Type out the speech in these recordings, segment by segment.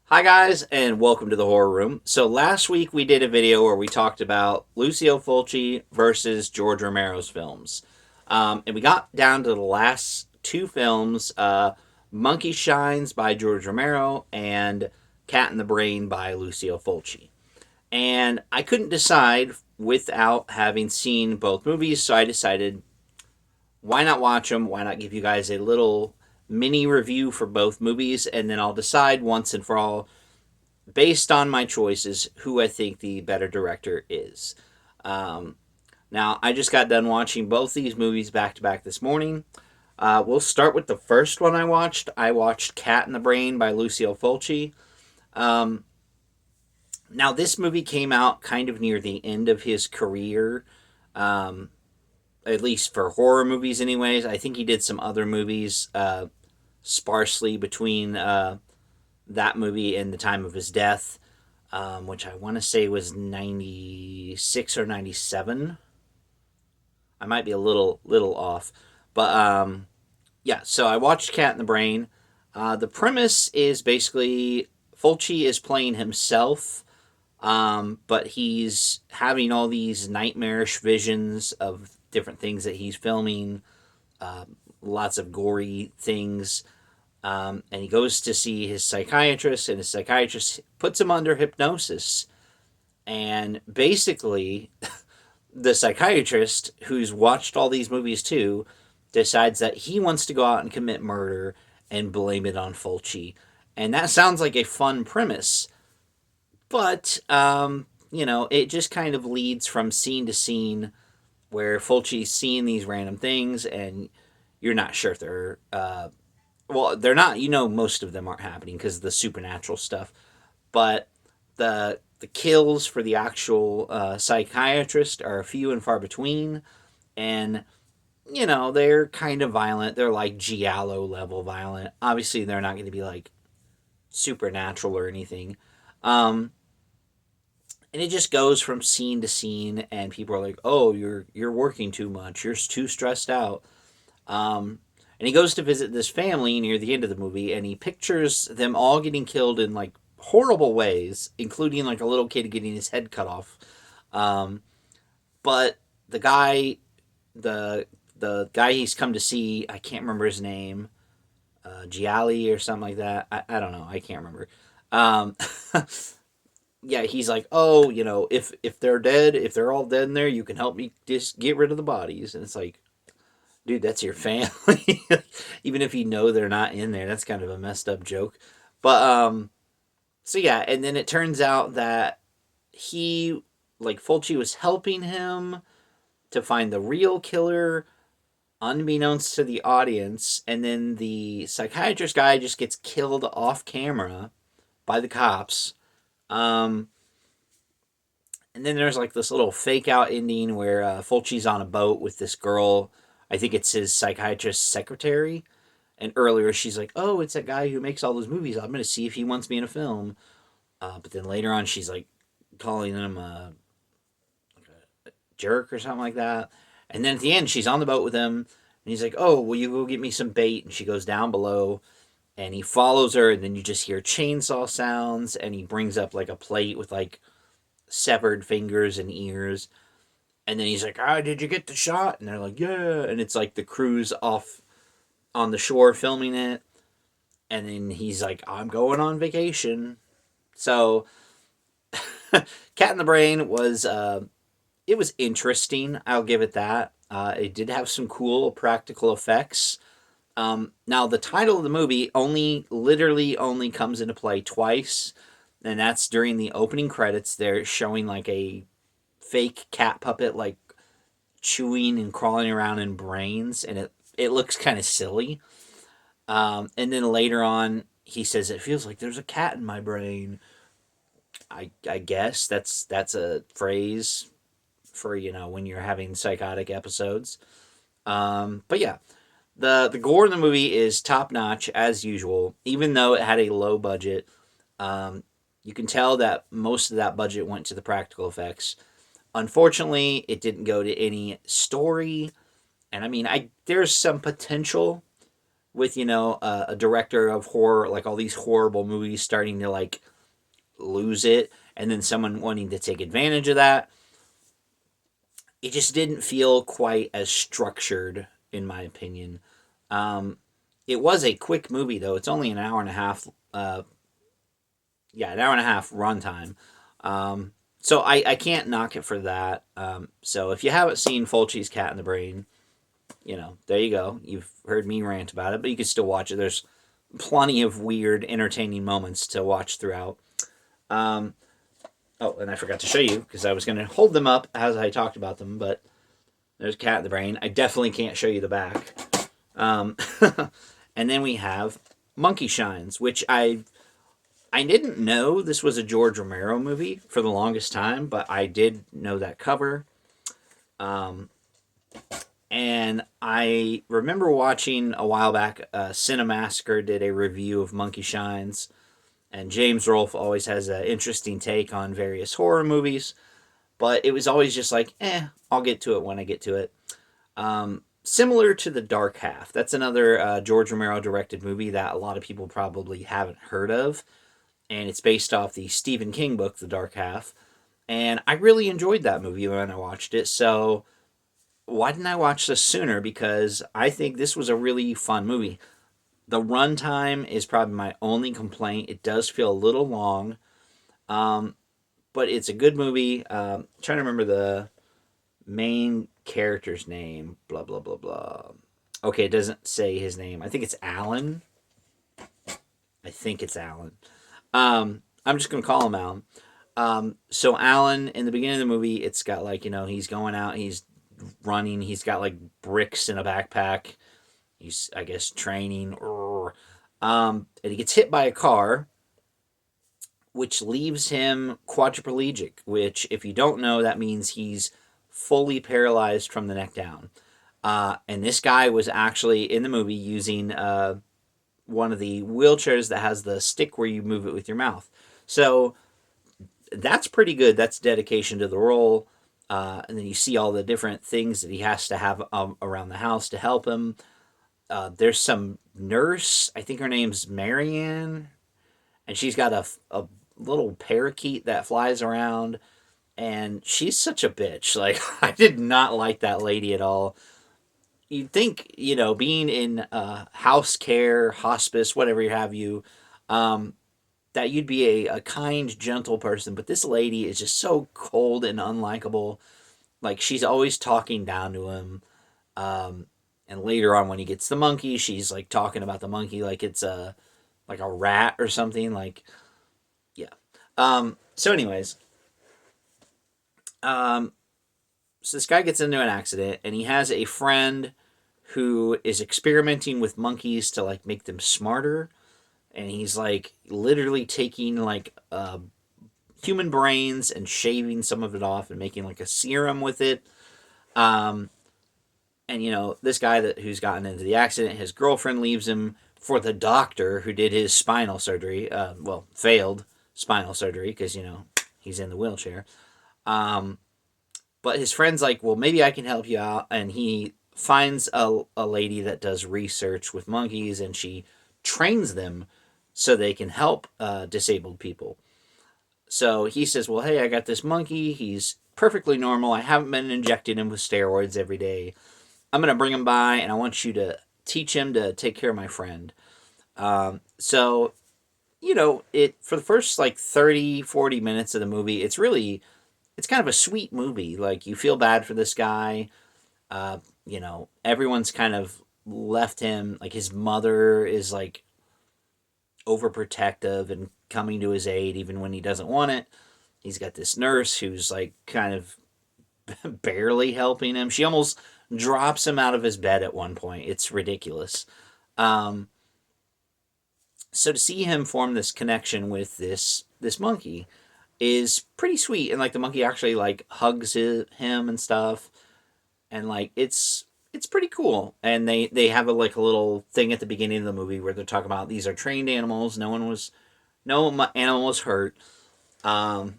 Hi guys, and welcome to the Horror Room. So last week we did a video where we talked about Lucio Fulci versus George Romero's films, and we got down to the last two films: Monkey Shines by George Romero and Cat in the Brain by Lucio Fulci. And I couldn't decide without having seen both movies, so I decided why not watch them? Why not give you guys a little mini review for both movies, and then I'll decide once and for all based on my choices, who I think the better director is. Um, Now, I just got done watching both these movies back to back this morning. We'll start with the first one I watched. I watched Cat in the Brain by Lucio Fulci. Um, Now, this movie came out kind of near the end of his career, um, at least for horror movies, anyways. I think he did some other movies sparsely between that movie and the time of his death, which I want to say was 96 or 97. I might be a little off. But yeah, so I watched Cat in the Brain. The premise is basically Fulci is playing himself, but he's having all these nightmarish visions of different things that he's filming, uh, lots of gory things. And he goes to see his psychiatrist, and his psychiatrist puts him under hypnosis. And basically, the psychiatrist, who's watched all these movies too, decides that he wants to go out and commit murder and blame it on Fulci. And that sounds like a fun premise, but it just kind of leads from scene to scene where Fulci's seeing these random things, and you're not sure if they're well, they're not. Most of them aren't happening because of the supernatural stuff. But the kills for the actual psychiatrist are few and far between, and they're kind of violent. They're like giallo level violent. Obviously, they're not going to be like supernatural or anything. Um, and it just goes from scene to scene, and people are like, "Oh, you're working too much. You're too stressed out." Um, and he goes to visit this family near the end of the movie, and he pictures them all getting killed in like horrible ways, including like a little kid getting his head cut off. Um, but the guy, the the guy he's come to see, I can't remember his name, Gialli or something like that. I don't know. I can't remember. Um, yeah, he's like, oh, if they're dead, if they're all dead in there, you can help me just get rid of the bodies. And it's like, dude, that's your family. Even if you know they're not in there, that's kind of a messed up joke. But so yeah, and then it turns out that he, like, Fulci was helping him to find the real killer, unbeknownst to the audience, and then the psychiatrist guy just gets killed off camera by the cops. Um, and then there's like this little fake out ending where Fulci's on a boat with this girl. I think it's his psychiatrist's secretary. And earlier she's like, "Oh, it's that guy who makes all those movies. I'm going to see if he wants me in a film." But then later on, she's like calling him a jerk or something like that. And then at the end, she's on the boat with him, and he's like, "Oh, will you go get me some bait?" And she goes down below, and he follows her, and then you just hear chainsaw sounds, and he brings up like a plate with like severed fingers and ears. And then he's like, "Ah, did you get the shot?" And they're like, "Yeah." And it's like the crew's off on the shore filming it. And then he's like, "I'm going on vacation." So, Cat in the Brain was it was interesting. I'll give it that. It did have some cool practical effects. Now the title of the movie literally only comes into play twice, and that's during the opening credits. They're showing like a fake cat puppet like chewing and crawling around in brains, and it looks kind of silly. And then later on, he says it feels like there's a cat in my brain. I guess that's a phrase for when you're having psychotic episodes. But yeah, the gore in the movie is top notch as usual. Even though it had a low budget, you can tell that most of that budget went to the practical effects. Unfortunately, it didn't go to any story, and I mean, I there's some potential, with a director of horror, like all these horrible movies starting to like lose it, and then someone wanting to take advantage of that. It just didn't feel quite as structured, in my opinion. Um, it was a quick movie though. It's only an hour and a half. Yeah, an hour and a half runtime. So I can't knock it for that. So if you haven't seen Fulci's Cat in the Brain, there you go. You've heard me rant about it, but you can still watch it. There's plenty of weird, entertaining moments to watch throughout. Um, oh, and I forgot to show you because I was going to hold them up as I talked about them, but there's Cat in the Brain. I definitely can't show you the back. Um, and then we have Monkey Shines, which I didn't know this was a George Romero movie for the longest time, but I did know that cover. Um, and I remember watching a while back, Cinemassacre did a review of Monkey Shines, and James Rolfe always has an interesting take on various horror movies, but it was always just like, I'll get to it when I get to it. Similar to The Dark Half. That's another George Romero directed movie that a lot of people probably haven't heard of, and it's based off the Stephen King book, The Dark Half. And I really enjoyed that movie when I watched it, so why didn't I watch this sooner? Because I think this was a really fun movie. The runtime is probably my only complaint. It does feel a little long, um, but it's a good movie. Trying to remember the main character's name. Blah blah blah blah. Okay, it doesn't say his name. I think it's Alan. I think it's Alan. I'm just gonna call him Alan. So Alan, in the beginning of the movie, it's got like he's going out, he's running, he's got like bricks in a backpack. He's, I guess, training. And he gets hit by a car, which leaves him quadriplegic. Which, if you don't know, that means he's fully paralyzed from the neck down. And this guy was actually in the movie using one of the wheelchairs that has the stick where you move it with your mouth. So that's pretty good. That's dedication to the role. And then you see all the different things that he has to have around the house to help him. There's some nurse, I think her name's Marianne, and she's got a little parakeet that flies around, and she's such a bitch. Like, I did not like that lady at all. You'd think, being in house care, hospice, whatever you have you, um, that you'd be a kind, gentle person, but this lady is just so cold and unlikable. Like, she's always talking down to him. Um, and later on, when he gets the monkey, she's like talking about the monkey like it's a rat or something. Like, yeah. So, anyways, um, so this guy gets into an accident, and he has a friend who is experimenting with monkeys to like make them smarter, and he's like literally taking like human brains and shaving some of it off and making like a serum with it. Um, and this guy who's gotten into the accident, his girlfriend leaves him for the doctor who did his spinal surgery. Well, failed spinal surgery because he's in the wheelchair. Um, but his friend's like, well, maybe I can help you out, and he finds a lady that does research with monkeys, and she trains them so they can help disabled people. So he says, well, hey, I got this monkey. He's perfectly normal. I haven't been injecting him with steroids every day. I'm going to bring him by, and I want you to teach him to take care of my friend. So, it for the first like 30, 40 minutes of the movie, it's kind of a sweet movie. Like, you feel bad for this guy. Everyone's kind of left him. Like, his mother is like overprotective and coming to his aid even when he doesn't want it. He's got this nurse who's like kind of barely helping him. She almost drops him out of his bed at one point. It's ridiculous. Um, so to see him form this connection with this monkey is pretty sweet, and like the monkey actually like hugs him and stuff, and like it's pretty cool. And they have like a little thing at the beginning of the movie where they're talking about these are trained animals. No animal was hurt. Um,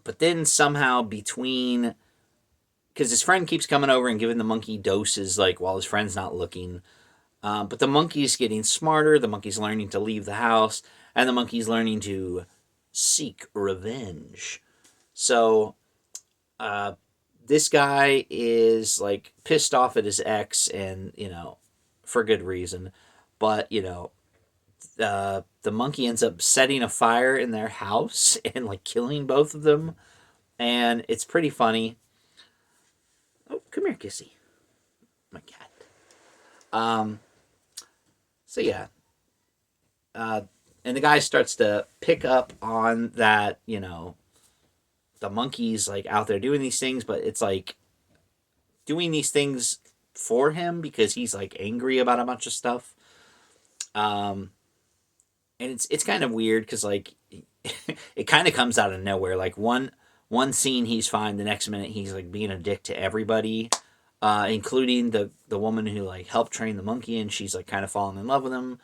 but then somehow between because his friend keeps coming over and giving the monkey doses like while his friend's not looking. But the monkey's getting smarter. The monkey's learning to leave the house, and the monkey's learning to seek revenge. So uh, this guy is like pissed off at his ex, and for good reason. But the monkey ends up setting a fire in their house and like killing both of them, and it's pretty funny. Oh, come here, Kissy, my cat. Um, so yeah, uh, and the guy starts to pick up on that. The monkey's like out there doing these things, but it's like doing these things for him because he's like angry about a bunch of stuff. Um, and it's kind of weird because like it kind of comes out of nowhere. Like one scene he's fine, the next minute he's like being a dick to everybody, including the woman who like helped train the monkey, and she's like kind of falling in love with him.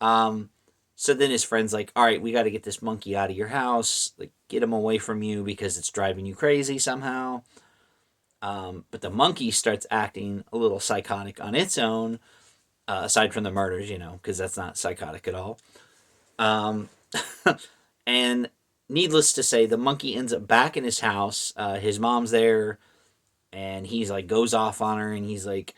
Um, so then his friend's like, "All right, we got to get this monkey out of your house, like get him away from you because it's driving you crazy somehow." But the monkey starts acting a little psychotic on its own, aside from the murders, because that's not psychotic at all. Um, and needless to say, the monkey ends up back in his house. His mom's there, and he's like goes off on her, and he's like,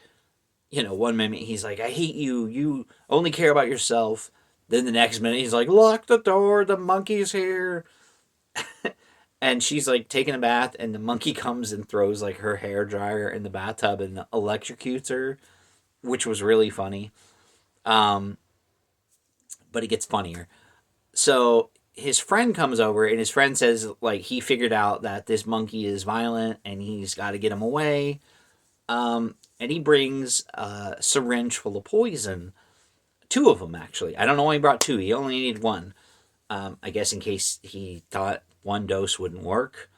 one minute he's like, "I hate you. You only care about yourself." Then the next minute he's like, "Lock the door. The monkey's here." And she's like taking a bath, and the monkey comes and throws like her hair dryer in the bathtub and electrocutes her, which was really funny. Um, but it gets funnier. So his friend comes over, and his friend says like he figured out that this monkey is violent and he's got to get him away. And he brings a syringe full of poison. Two of them, actually. I don't know why he brought two. He only needed one. I guess in case he thought one dose wouldn't work.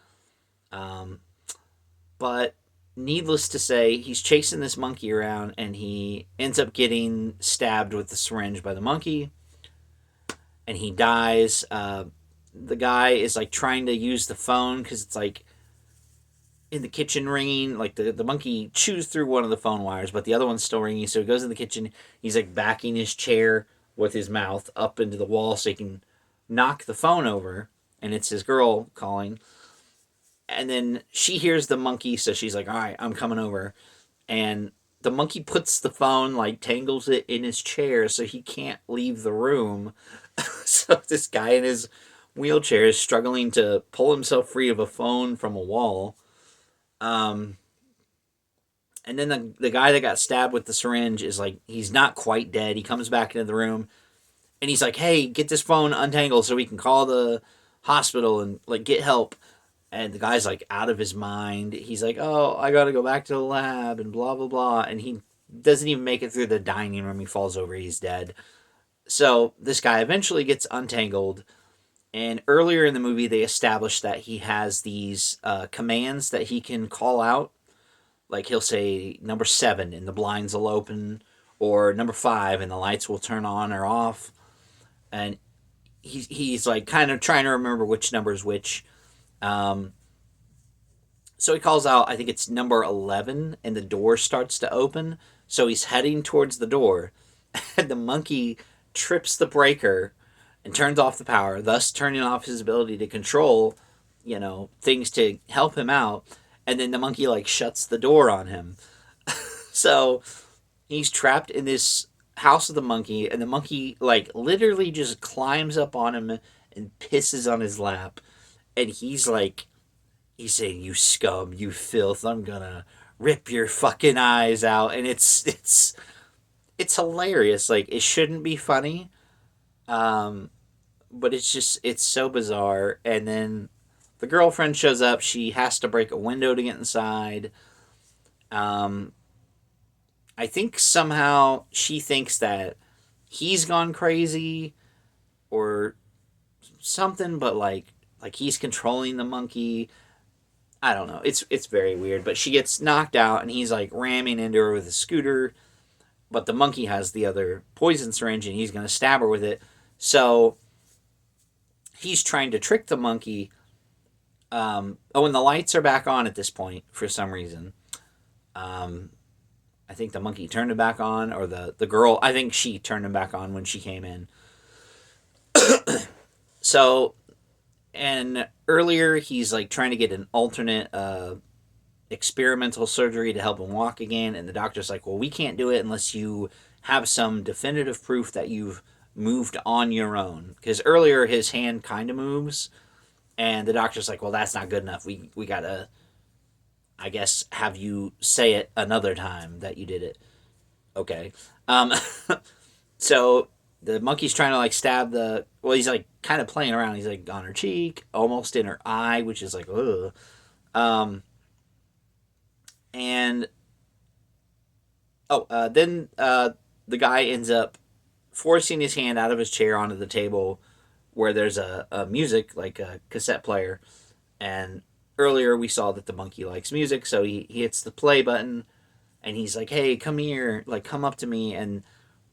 Um, but needless to say, he's chasing this monkey around, and he ends up getting stabbed with the syringe by the monkey, and he dies. The guy is like trying to use the phone because it's like in the kitchen ringing. Like the monkey chews through one of the phone wires, but the other one's still ringing. So he goes in the kitchen. He's like backing his chair with his mouth up into the wall so he can knock the phone over. And it's his girl calling. And then she hears the monkey, so she's like, "All right, I'm coming over." And the monkey puts the phone, like tangles it in his chair so he can't leave the room. So this guy in his wheelchair is struggling to pull himself free of a phone from a wall. Um, and then the guy that got stabbed with the syringe is like, he's not quite dead. He comes back into the room, and he's like, "Hey, get this phone untangled so we can call the hospital and like get help." And the guy's like out of his mind. He's like, "Oh, I gotta go back to the lab," and blah blah blah. And he doesn't even make it through the dining room. He falls over. He's dead. So this guy eventually gets untangled. And earlier in the movie, they established that he has these commands that he can call out. Like he'll say number 7 and the blinds will open, or number 5 and the lights will turn on or off. And he's like kind of trying to remember which number is which. Um, so he calls out, I think it's number 11, and the door starts to open. So he's heading towards the door, and the monkey trips the breaker and turns off the power, thus turning off his ability to control, things to help him out. And then the monkey like shuts the door on him. So he's trapped in this house of the monkey, and the monkey like literally just climbs up on him and pisses on his lap. And he's saying, "You scum, you filth, I'm gonna rip your fucking eyes out." And it's hilarious. Like it shouldn't be funny, um, but it's so bizarre. And then the girlfriend shows up. She has to break a window to get inside. Um, I think somehow she thinks that he's gone crazy or something, but like he's controlling the monkey. I don't know. It's very weird, but she gets knocked out, and he's like ramming into her with a scooter, but the monkey has the other poison syringe, and he's going to stab her with it. So he's trying to trick the monkey. And the lights are back on at this point for some reason. Um, I think the monkey turned him back on, or the girl, I think she turned him back on when she came in. So, and earlier he's like trying to get an alternate experimental surgery to help him walk again, and the doctor's like, well, we can't do it unless you have some definitive proof that you've moved on your own. Because earlier his hand kind of moves, and the doctor's like, well, that's not good enough. We gotta, I guess, have you say it another time that you did it. Okay. Um, so the monkey's trying to like stab the. Well, he's like kind of playing around. He's like on her cheek, almost in her eye, which is like, ugh. Um, and then the guy ends up forcing his hand out of his chair onto the table where there's a music, like a cassette player. And earlier we saw that the monkey likes music, so he hits the play button and he's like, hey, come here, like, come up to me. And,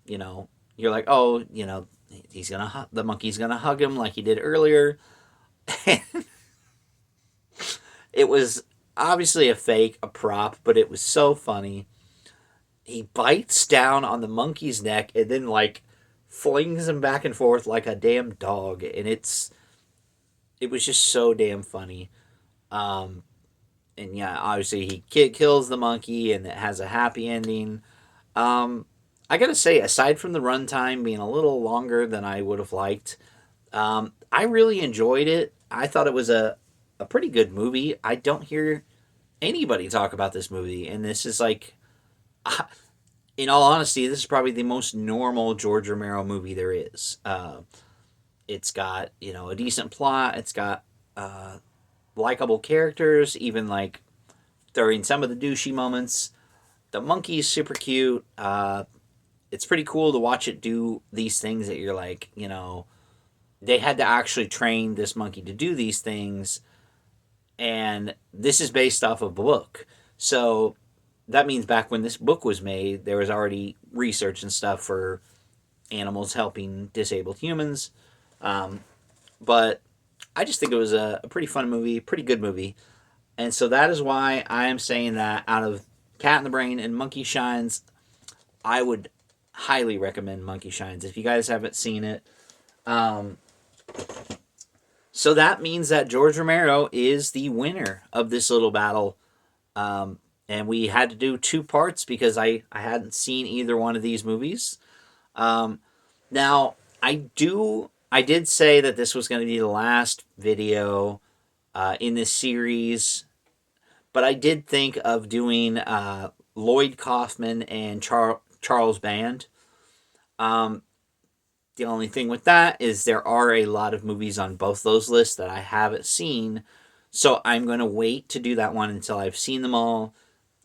you know, you're like, oh, you know, the monkey's gonna hug him like he did earlier. It was obviously a fake, a prop, but it was so funny. He bites down on the monkey's neck and then like flings him back and forth like a damn dog, and it was just so damn funny. Um, and yeah, obviously he kills the monkey, and it has a happy ending. Um, I gotta say, aside from the runtime being a little longer than I would have liked, I really enjoyed it. I thought it was a pretty good movie. I don't hear anybody talk about this movie, and this is like, in all honesty, this is probably the most normal George Romero movie there is. It's got, you know, a decent plot. It's got likable characters, even like during some of the douchey moments. The monkey's super cute. It's pretty cool to watch it do these things that you're like, you know, they had to actually train this monkey to do these things, and this is based off of a book. So that means back when this book was made, there was already research and stuff for animals helping disabled humans. Um, but I just think it was a pretty fun movie, pretty good movie. And so that is why I am saying that out of Cat in the Brain and Monkey Shines, I would highly recommend Monkey Shines if you guys haven't seen it. Um, so that means that George Romero is the winner of this little battle. And we had to do two parts because I hadn't seen either one of these movies. Um, Now, I did say that this was going to be the last video in this series, but I did think of doing Lloyd Kaufman and Charles Band. Um, the only thing with that is there are a lot of movies on both those lists that I haven't seen, so I'm going to wait to do that one until I've seen them all.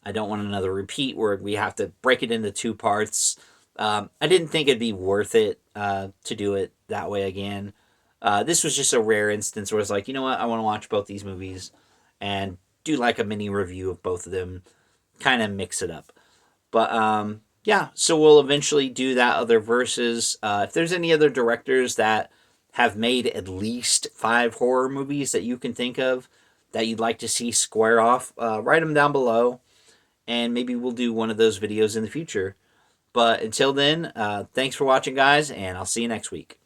I don't want another repeat where we have to break it into two parts. I didn't think it'd be worth it to do it that way again. This was just a rare instance where I was like, you know what, I want to watch both these movies and do like a mini review of both of them, kind of mix it up. But yeah, so we'll eventually do that other versus. If there's any other directors that have made at least 5 horror movies that you can think of that you'd like to see square off, write them down below, and maybe we'll do one of those videos in the future. But until then, thanks for watching, guys, and I'll see you next week.